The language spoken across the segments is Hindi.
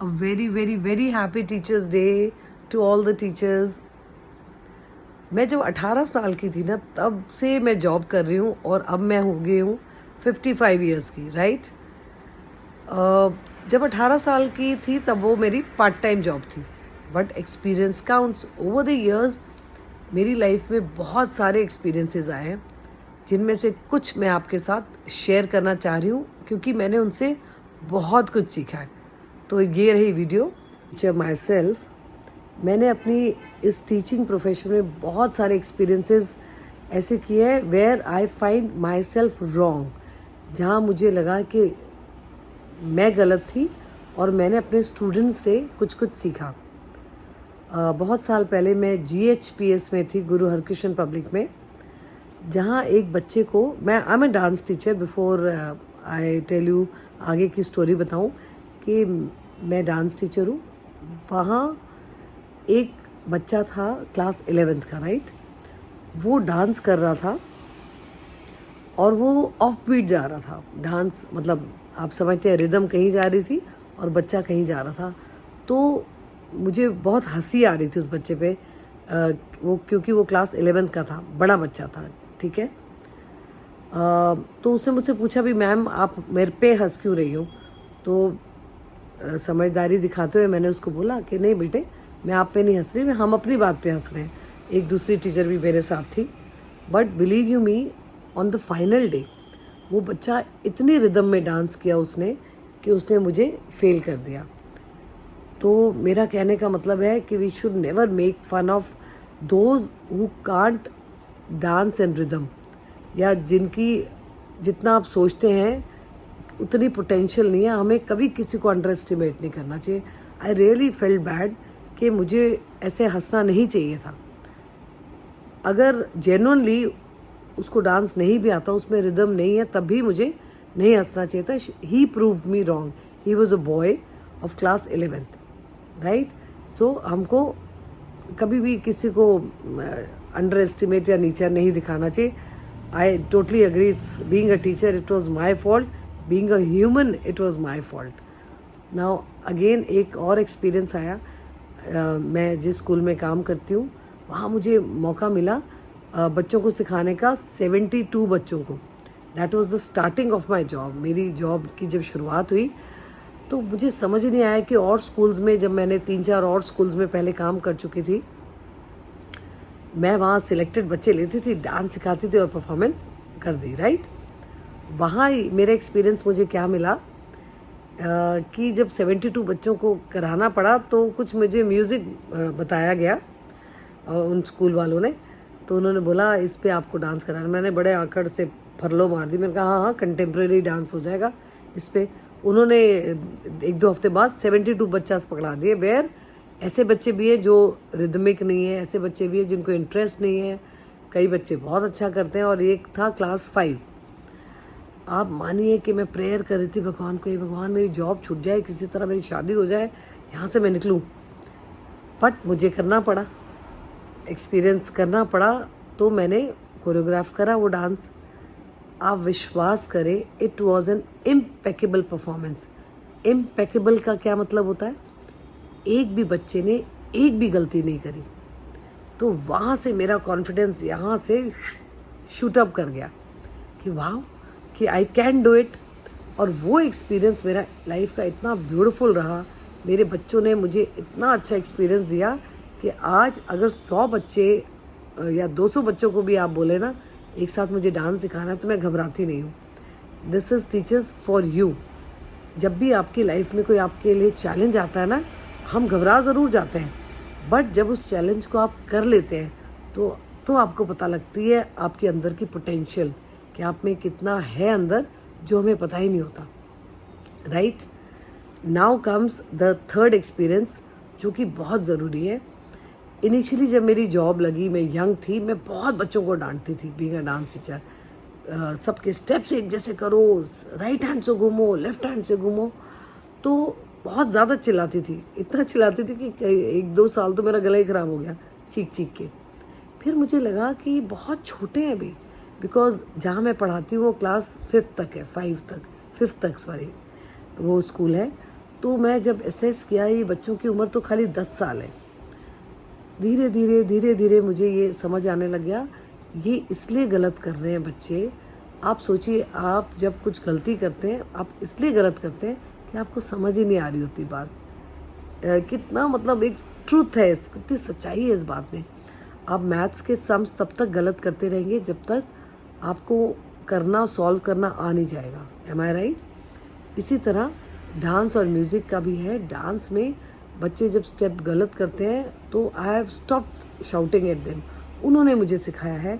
A very very very happy Teachers Day to all the teachers. मैं जब 18 साल की थी ना तब से मैं जॉब कर रही हूँ और अब मैं हो गई हूँ 55 ईयर्स की, राइट। जब 18 साल की थी तब वो मेरी पार्ट टाइम जॉब थी, but experience counts. Over the years मेरी लाइफ में बहुत सारे एक्सपीरियंसेस आए हैं, जिनमें से कुछ मैं आपके साथ शेयर करना चाह रही हूँ क्योंकि मैंने उनसे बहुत कुछ सीखा है। तो ये रही वीडियो टीचर माई सेल्फ। मैंने अपनी इस टीचिंग प्रोफेशन में बहुत सारे एक्सपीरियंसेस ऐसे किए हैं where I find my self, जहाँ मुझे लगा कि मैं गलत थी और मैंने अपने स्टूडेंट्स से कुछ कुछ सीखा। बहुत साल पहले मैं GHPS में थी, गुरु हरकृष्ण पब्लिक में, जहाँ एक बच्चे को I am a dance teacher. Before I tell you आगे की स्टोरी बताऊँ कि मैं डांस टीचर हूँ। वहाँ एक बच्चा था क्लास 11th का, राइट। वो डांस कर रहा था और वो ऑफ बीट जा रहा था। डांस मतलब आप समझते हैं, रिदम कहीं जा रही थी और बच्चा कहीं जा रहा था। तो मुझे बहुत हंसी आ रही थी उस बच्चे पे, वो क्योंकि वो क्लास 11th का था, बड़ा बच्चा था, ठीक है। तो उसने मुझसे पूछा भी मैम आप मेरे पे हंस क्यों रही हो। तो समझदारी दिखाते हुए मैंने उसको बोला कि नहीं बेटे, मैं आप पे नहीं हंस रही, हम अपनी बात पे हंस रहे हैं। एक दूसरी टीचर भी मेरे साथ थी, but believe you me, on the final day वो बच्चा इतनी रिदम में डांस किया उसने कि उसने मुझे फेल कर दिया। तो मेरा कहने का मतलब है कि we should never make fun of those who can't dance and rhythm, या जिनकी जितना आप सोचते हैं उतनी पोटेंशियल नहीं है। हमें कभी किसी को अंडर एस्टिमेट नहीं करना चाहिए। आई रियली फेल्ट बैड कि मुझे ऐसे हंसना नहीं चाहिए था। अगर जेन्युइनली उसको डांस नहीं भी आता, उसमें रिदम नहीं है, तब भी मुझे नहीं हंसना चाहिए था। He proved me wrong. He was a boy of class 11th, right. So हमको कभी भी किसी को अंडर एस्टिमेट या नीचा नहीं दिखाना चाहिए। I totally agree. Being a teacher it was my fault, being a human it was my fault. Now again एक और एक्सपीरियंस आया। मैं जिस स्कूल में काम करती हूँ वहाँ मुझे मौका मिला बच्चों को सिखाने का, 72 बच्चों को। That was the starting of my job. मेरी जॉब की जब शुरुआत हुई तो मुझे समझ नहीं आया कि और स्कूल्स में, जब मैंने 3-4 और स्कूल्स में पहले काम कर चुकी थी, मैं वहाँ सिलेक्टेड बच्चे लेती थी, डांस सिखाती थी और परफॉर्मेंस कर दी, राइट। वहाँ मेरा एक्सपीरियंस मुझे क्या मिला कि जब 72 बच्चों को कराना पड़ा तो कुछ मुझे म्यूज़िक बताया गया उन स्कूल वालों ने। तो उन्होंने बोला इस पे आपको डांस कराना। मैंने बड़े आकड़ से फरलो मार दी। मैंने कहा हाँ हाँ कंटेम्प्रेरी डांस हो जाएगा इस पे। उन्होंने 1-2 हफ्ते बाद 72 बच्चा पकड़ा दिए। वेयर ऐसे बच्चे भी हैं जो रिदमिक नहीं है, ऐसे बच्चे भी हैं जिनको इंटरेस्ट नहीं है, कई बच्चे बहुत अच्छा करते हैं। और एक था क्लास 5। आप मानिए कि मैं प्रेयर कर रही थी भगवान को, ये भगवान मेरी जॉब छूट जाए, किसी तरह मेरी शादी हो जाए, यहाँ से मैं निकलूँ। बट मुझे करना पड़ा, एक्सपीरियंस करना पड़ा। तो मैंने कोरियोग्राफ करा वो डांस। आप विश्वास करें, it was an impeccable performance. Impeccable का क्या मतलब होता है? एक भी बच्चे ने एक भी गलती नहीं करी। तो वहाँ से मेरा कॉन्फिडेंस यहाँ से शूट अप कर गया कि वाह, कि आई कैन डू इट। और वो एक्सपीरियंस मेरा लाइफ का इतना ब्यूटीफुल रहा। मेरे बच्चों ने मुझे इतना अच्छा एक्सपीरियंस दिया कि आज अगर 100 बच्चे या 200 बच्चों को भी आप बोले ना एक साथ मुझे डांस सिखाना है, तो मैं घबराती नहीं हूँ। This is teachers for you. जब भी आपकी लाइफ में कोई आपके लिए चैलेंज आता है ना, हम घबरा ज़रूर जाते हैं, बट जब उस चैलेंज को आप कर लेते हैं तो आपको पता लगती है आपके अंदर की पोटेंशियल, कि आप में कितना है अंदर जो हमें पता ही नहीं होता, right. Now comes the third experience, जो कि बहुत ज़रूरी है। इनिशियली जब मेरी जॉब लगी, मैं यंग थी, मैं बहुत बच्चों को डांटती थी बीइंग अ डांस टीचर। सबके स्टेप्स एक जैसे करो, राइट हैंड से घूमो, लेफ्ट हैंड से घूमो। तो बहुत ज़्यादा चिल्लाती थी, इतना चिल्लाती थी कि 1-2 साल तो मेरा गला ही ख़राब हो गया चीख चीख के। फिर मुझे लगा कि बहुत छोटे हैं अभी, बिकॉज जहाँ मैं पढ़ाती हूँ वो क्लास 5th तक है, 5th तक सॉरी, वो स्कूल है। तो मैं जब असेस किया ये बच्चों की उम्र तो खाली 10 साल है, धीरे धीरे मुझे ये समझ आने लग गया ये इसलिए गलत कर रहे हैं बच्चे। आप सोचिए, आप जब कुछ गलती करते हैं आप इसलिए गलत करते हैं कि आपको समझ ही नहीं आ रही होती बात। कितना मतलब एक ट्रूथ है, कितनी सच्चाई है इस बात में। आप मैथ्स के सम्स तब तक गलत करते रहेंगे जब तक आपको करना, सॉल्व करना आ नहीं जाएगा। एम आई राइट? इसी तरह डांस और म्यूज़िक का भी है। डांस में बच्चे जब स्टेप गलत करते हैं तो I have stopped shouting at them. उन्होंने मुझे सिखाया है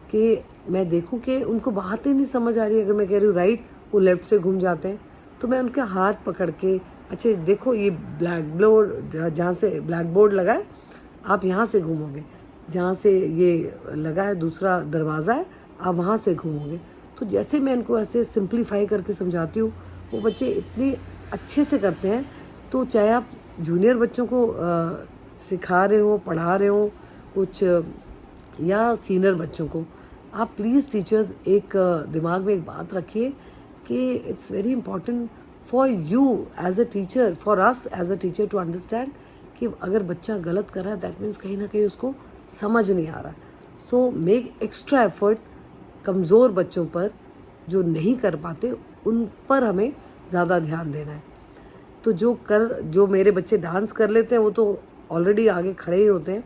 कि मैं देखूं कि उनको बात ही नहीं समझ आ रही। अगर मैं कह रही हूँ राइट, वो लेफ्ट से घूम जाते हैं, तो मैं उनके हाथ पकड़ के, अच्छा देखो ये ब्लैक बोर्ड, जहाँ से ब्लैक बोर्ड लगा है आप यहाँ से घूमोगे, जहाँ से ये लगा है दूसरा दरवाज़ा है आप वहाँ से घूमोगे। तो जैसे मैं इनको ऐसे सिंप्लीफाई करके समझाती हूँ, वो बच्चे इतने अच्छे से करते हैं। तो चाहे आप जूनियर बच्चों को सिखा रहे हो, पढ़ा रहे हो कुछ, या सीनियर बच्चों को, आप प्लीज़ टीचर्स एक दिमाग में एक बात रखिए कि it's very important for you as a teacher, for us as a teacher to understand कि अगर बच्चा गलत कर रहा है दैट मीन्स कहीं ना कहीं उसको समझ नहीं आ रहा। सो मेक एक्स्ट्रा एफर्ट कमज़ोर बच्चों पर, जो नहीं कर पाते उन पर हमें ज़्यादा ध्यान देना है। तो जो मेरे बच्चे डांस कर लेते हैं वो तो ऑलरेडी आगे खड़े ही होते हैं,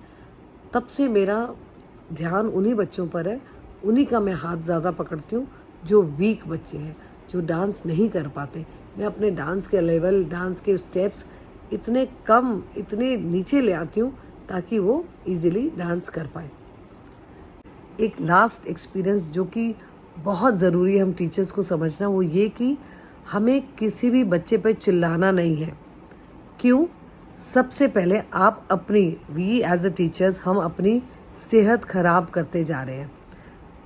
तब से मेरा ध्यान उन्हीं बच्चों पर है, उन्हीं का मैं हाथ ज़्यादा पकड़ती हूँ जो वीक बच्चे हैं, जो डांस नहीं कर पाते। मैं अपने डांस के लेवल, डांस के स्टेप्स इतने कम, इतने नीचे ले आती हूँ ताकि वो इजीली डांस कर पाए। एक लास्ट एक्सपीरियंस जो कि बहुत ज़रूरी है हम टीचर्स को समझना, वो ये कि हमें किसी भी बच्चे पर चिल्लाना नहीं है। क्यों? सबसे पहले आप अपनी, वी एज अ टीचर्स, हम अपनी सेहत खराब करते जा रहे हैं।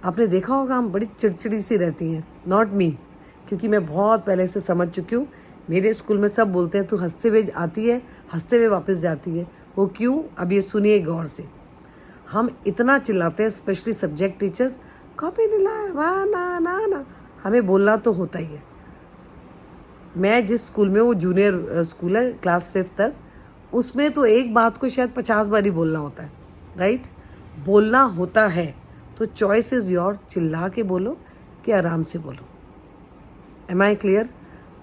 आपने देखा होगा हम बड़ी चिड़चिड़ी सी रहती हैं, नॉट मी, क्योंकि मैं बहुत पहले से समझ चुकी हूँ। मेरे स्कूल में सब बोलते हैं तू हंसते हुए आती है, हंसते हुए वापस जाती है। वो क्यों? अब ये सुनिए गौर से। हम इतना चिल्लाते हैं, स्पेशली सब्जेक्ट टीचर्स, कॉपी नहीं लाया, वाह ना ना ना। हमें बोलना तो होता ही है। मैं जिस स्कूल में, वो जूनियर स्कूल है क्लास 5 तक, उसमें तो एक बात को शायद 50 बार ही बोलना होता है, राइट? बोलना होता है। तो चॉइस इज़ योर, चिल्ला के बोलो कि आराम से बोलो। Am I clear?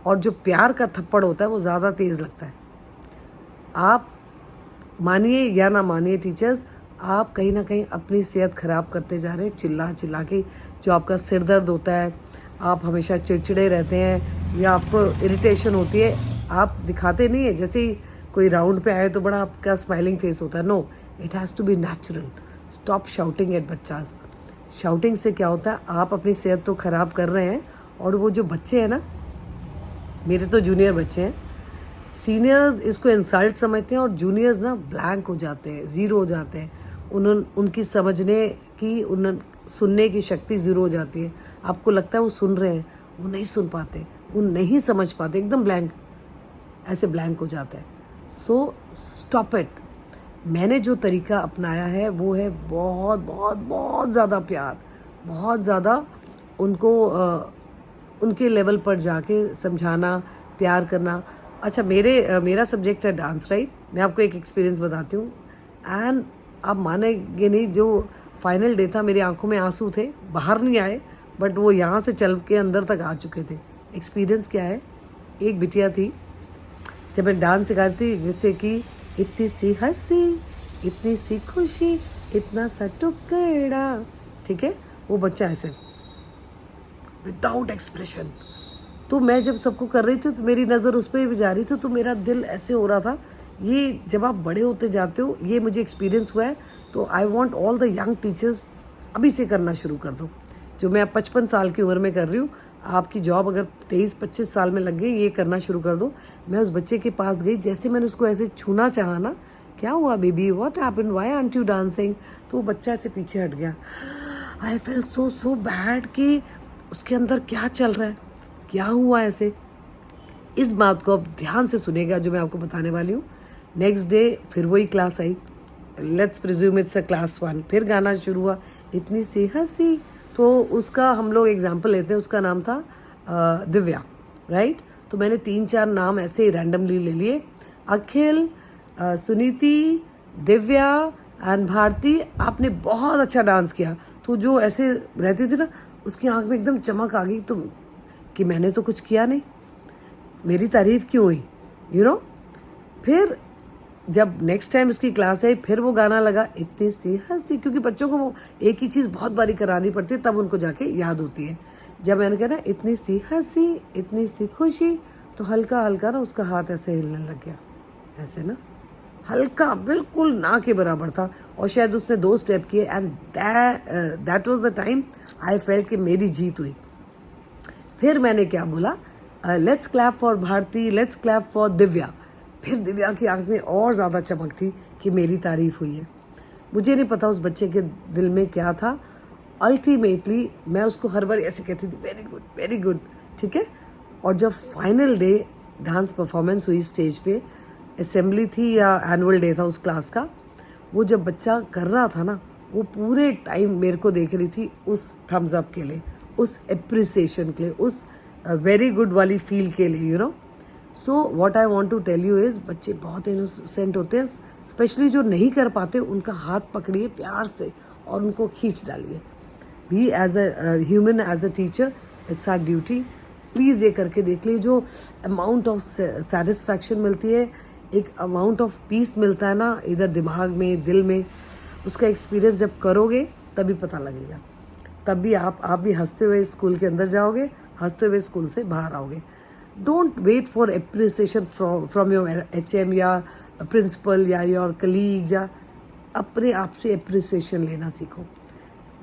और जो प्यार का थप्पड़ होता है वो ज़्यादा तेज़ लगता है। आप मानिए या ना मानिए टीचर्स, आप कहीं ना कहीं अपनी सेहत ख़राब करते जा रहे हैं चिल्ला चिल्ला के। जो आपका सिर दर्द होता है, आप हमेशा चिड़चिड़े रहते हैं या आपको इरिटेशन होती है, आप दिखाते नहीं है। जैसे ही कोई राउंड पे आए तो बड़ा आपका स्माइलिंग फेस होता है। No, it has to be natural. Stop shouting at बच्चास। शाउटिंग से क्या होता है, आप अपनी सेहत तो ख़राब कर रहे हैं, और वो जो बच्चे हैं ना, मेरे तो जूनियर बच्चे हैं, सीनियर्स इसको इंसल्ट समझते हैं और जूनियर्स ना ब्लैंक हो जाते हैं, ज़ीरो हो जाते हैं। उनकी समझने की, सुनने की शक्ति ज़ीरो हो जाती है। आपको लगता है वो सुन रहे हैं, वो नहीं सुन पाते, वो नहीं समझ पाते, एकदम ब्लैंक, ऐसे ब्लैंक हो जाता है। So stop it. मैंने जो तरीका अपनाया है वो है बहुत बहुत बहुत ज़्यादा प्यार, बहुत ज़्यादा उनको उनके लेवल पर जाके समझाना, प्यार करना। अच्छा, मेरा सब्जेक्ट है डांस, राइट? मैं आपको एक एक्सपीरियंस बताती हूँ, एंड आप मानेंगे नहीं, जो फाइनल डे था मेरी आंखों में आंसू थे, बाहर नहीं आए, बट वो यहाँ से चल के अंदर तक आ चुके थे। एक्सपीरियंस क्या है, एक बिटिया थी, जब मैं डांस सिखा रही थी, जिससे कि इतनी सी हंसी, इतनी सी खुशी, इतना सा टुकड़ा, ठीक है, वो बच्चा ऐसे विदाउट एक्सप्रेशन। तो मैं जब सबको कर रही थी तो मेरी नज़र उस पर भी जा रही थी, तो मेरा दिल ऐसे हो रहा था। ये जब आप बड़े होते जाते हो, ये मुझे एक्सपीरियंस हुआ है। तो I want all the young teachers, अभी से करना शुरू कर दो। जो मैं 55 साल की उम्र में कर रही हूँ, आपकी जॉब अगर 23-25 साल में लग गई, ये करना शुरू कर दो। मैं उस बच्चे के पास गई, जैसे मैंने उसको ऐसे छूना चाहा ना, क्या हुआ baby, what happened, why aren't you dancing, तो वो बच्चा ऐसे पीछे हट गया। आई फेल सो बैड कि उसके अंदर क्या चल रहा है, क्या हुआ ऐसे। इस बात को अब ध्यान से सुनेगा जो मैं आपको बताने वाली हूँ। नेक्स्ट डे फिर वही class I, let's presume it's a class 1, फिर गाना शुरू हुआ, इतनी सी हंसी। तो उसका हम लोग एग्जाम्पल लेते हैं, उसका नाम था दिव्या, राइट? तो मैंने 3-4 नाम ऐसे ही रैंडमली ले लिए, अखिल, सुनीति, दिव्या एंड भारती, आपने बहुत अच्छा डांस किया। तो जो ऐसे रहती थी ना, उसकी आंख में एकदम चमक आ गई, तो कि मैंने तो कुछ किया नहीं, मेरी तारीफ क्यों हुई, यू नो। फिर जब नेक्स्ट टाइम उसकी क्लास आई, फिर वो गाना लगा, इतनी सी हंसी, क्योंकि बच्चों को वो एक ही चीज़ बहुत बारी करानी पड़ती है, तब उनको जाके याद होती है। जब मैंने कहा ना इतनी सी हंसी, इतनी सी खुशी, तो हल्का हल्का ना उसका हाथ ऐसे हिलने लग गया, ऐसे ना, हल्का, बिल्कुल ना के बराबर था। और शायद उसने 2 स्टेप किए, and that was the time I felt कि मेरी जीत हुई। फिर मैंने क्या बोला, let's clap for Bharti, let's clap for Divya. फिर दिव्या की आंख में और ज़्यादा चमक थी कि मेरी तारीफ हुई है। मुझे नहीं पता उस बच्चे के दिल में क्या था। अल्टीमेटली मैं उसको हर बार ऐसे कहती थी, वेरी गुड, वेरी गुड, ठीक है। और जब फाइनल डे डांस परफॉर्मेंस हुई स्टेज पे, असेंबली थी या एनुअल डे था उस क्लास का, वो जब बच्चा कर रहा था ना, वो पूरे टाइम मेरे को देख रही थी, उस थम्स अप के लिए, उस एप्रिसिएशन के लिए, उस वेरी गुड वाली फील के लिए, you know. So what I want to tell you is, बच्चे बहुत इनोसेंट होते हैं, स्पेशली जो नहीं कर पाते, उनका हाथ पकड़िए प्यार से और उनको खींच डालिए। भी as a human, as a teacher, it's our duty. Please ये करके देख लीजिए, जो अमाउंट ऑफ सेटिस्फैक्शन मिलती है, एक अमाउंट ऑफ पीस मिलता है ना, इधर दिमाग में, दिल में, उसका एक्सपीरियंस जब करोगे तभी पता लगेगा। तब भी आप भी हंसते हुए स्कूल के अंदर जाओगे, हंसते हुए स्कूल से बाहर आओगे। Don't wait for appreciation from your HM या प्रिंसिपल या योर कलीग, या अपने आप से एप्रिसिएशन लेना सीखो।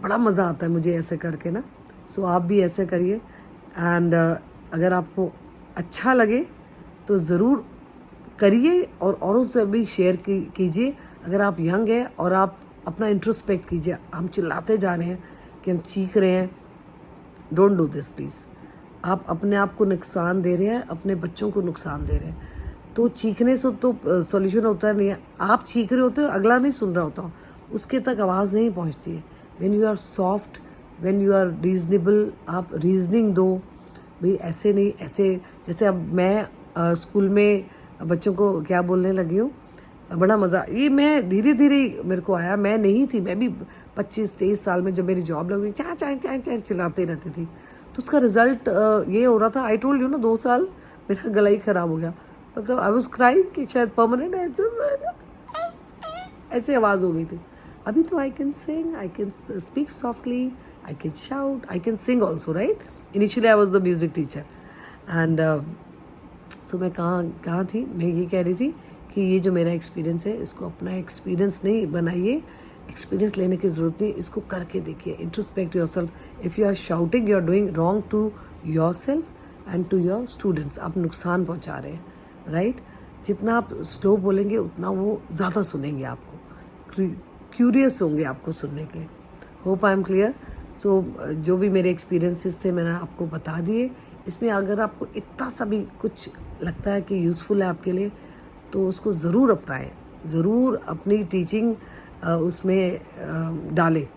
बड़ा मज़ा आता है मुझे ऐसे करके ना। सो आप भी ऐसे करिए। एंड अगर आपको अच्छा लगे तो ज़रूर करिए और औरों से भी शेयर कीजिए। अगर आप यंग हैं और आप अपना इंट्रोस्पेक्ट कीजिए, हम चिल्लाते जा रहे हैं कि हम चीख रहे हैं, डोंट डू दिस प्लीज़। आप अपने आप को नुकसान दे रहे हैं, अपने बच्चों को नुकसान दे रहे हैं। तो चीखने से तो सॉल्यूशन होता नहीं है। आप चीख रहे होते हो, अगला नहीं सुन रहा होता, उसके तक आवाज़ नहीं पहुंचती है। When you are soft, when you are reasonable, आप रीजनिंग दो भाई, ऐसे नहीं, ऐसे जैसे अब मैं स्कूल में बच्चों को क्या बोलने लगी हूँ, बड़ा मज़ा, ये मैं धीरे धीरे मेरे को आया। मैं नहीं थी, मैं भी 25-23 साल में जब मेरी जॉब लगी, चाँ चाँ चाँ चाँ चिल्लाते रहती थी। तो उसका रिजल्ट ये हो रहा था, आई टोल्ड यू ना, 2 साल मेरा गला ही ख़राब हो गया। मतलब आई वॉज क्राइंग कि शायद परमानेंट ऐसे आवाज़ हो गई थी। अभी तो I can sing, I can speak softly, I can shout, I can sing also, right. Initially I was the music teacher. And so मैं कहाँ थी, मैं ये कह रही थी कि ये जो मेरा एक्सपीरियंस है, इसको अपना एक्सपीरियंस नहीं बनाइए, एक्सपीरियंस लेने की ज़रूरत नहीं, इसको करके देखिए। Introspect your self. If you are shouting, you are doing wrong to your self and to your students. आप नुकसान पहुंचा रहे हैं, राइट। जितना आप स्लो बोलेंगे उतना वो ज़्यादा सुनेंगे आपको, क्यूरियस होंगे आपको सुनने के लिए। Hope I am clear. So जो भी मेरे एक्सपीरियंसेस थे मैंने आपको बता दिए। इसमें अगर आपको इतना सा भी कुछ लगता है कि यूज़फुल है आपके लिए, तो उसको ज़रूर अपनाएं, ज़रूर अपनी टीचिंग उसमें डालें,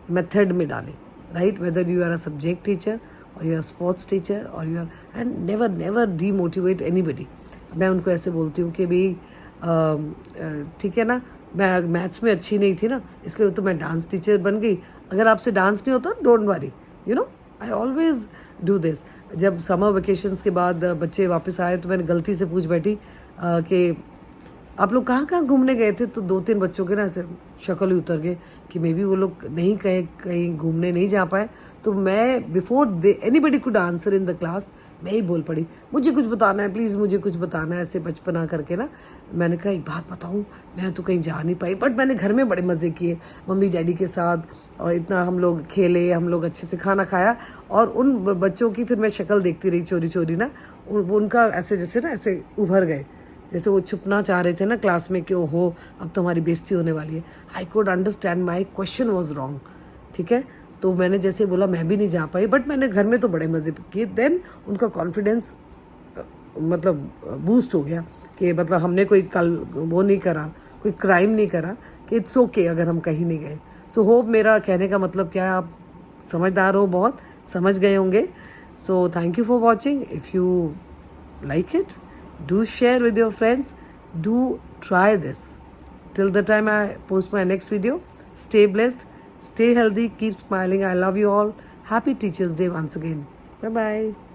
मेथड में डालें, right. Whether you are a subject teacher और यू आर स्पोर्ट्स टीचर और you are, and never demotivate anybody. मैं उनको ऐसे बोलती हूँ कि भाई ठीक है ना, मैं मैथ्स में अच्छी नहीं थी ना, इसलिए तो मैं डांस टीचर बन गई। अगर आपसे डांस नहीं होता, don't worry, you know, I always do this. जब समर वेकेशंस के बाद बच्चे वापस आए तो मैंने गलती से पूछ बैठी कि आप लोग कहाँ कहाँ घूमने गए थे। तो 2-3 बच्चों के ना ऐसे शक्ल ही उतर गए कि मे बी वो लोग नहीं कहीं घूमने नहीं जा पाए। तो मैं before anybody could answer in the class, मैं ही बोल पड़ी, मुझे कुछ बताना है प्लीज़, मुझे कुछ बताना है, ऐसे बचपना करके ना। मैंने कहा एक बात बताऊँ, मैं तो कहीं जा नहीं पाई, बट मैंने घर में बड़े मज़े किए मम्मी डैडी के साथ, और इतना हम लोग खेले, हम लोग अच्छे से खाना खाया। और उन बच्चों की फिर मैं शक्ल देखती रही चोरी चोरी ना, उनका ऐसे जैसे ना ऐसे उभर गए, जैसे वो छुपना चाह रहे थे ना क्लास में कि ओहो अब तो हमारी बेइज्जती होने वाली है। I could understand my question was wrong, ठीक है। तो मैंने जैसे बोला मैं भी नहीं जा पाई, बट मैंने घर में तो बड़े मज़े किए। देन उनका कॉन्फिडेंस मतलब बूस्ट हो गया कि मतलब हमने कोई कल वो नहीं करा, कोई क्राइम नहीं करा, कि इट्स ओके अगर हम कहीं नहीं गए। सो होप मेरा कहने का मतलब क्या है, आप समझदार हो, बहुत समझ गए होंगे। So thank you for watching. If you like it. Do share with your friends. Do try this. Till the time I post my next video, stay blessed, stay healthy, keep smiling. I love you all. Happy Teachers Day once again. Bye bye.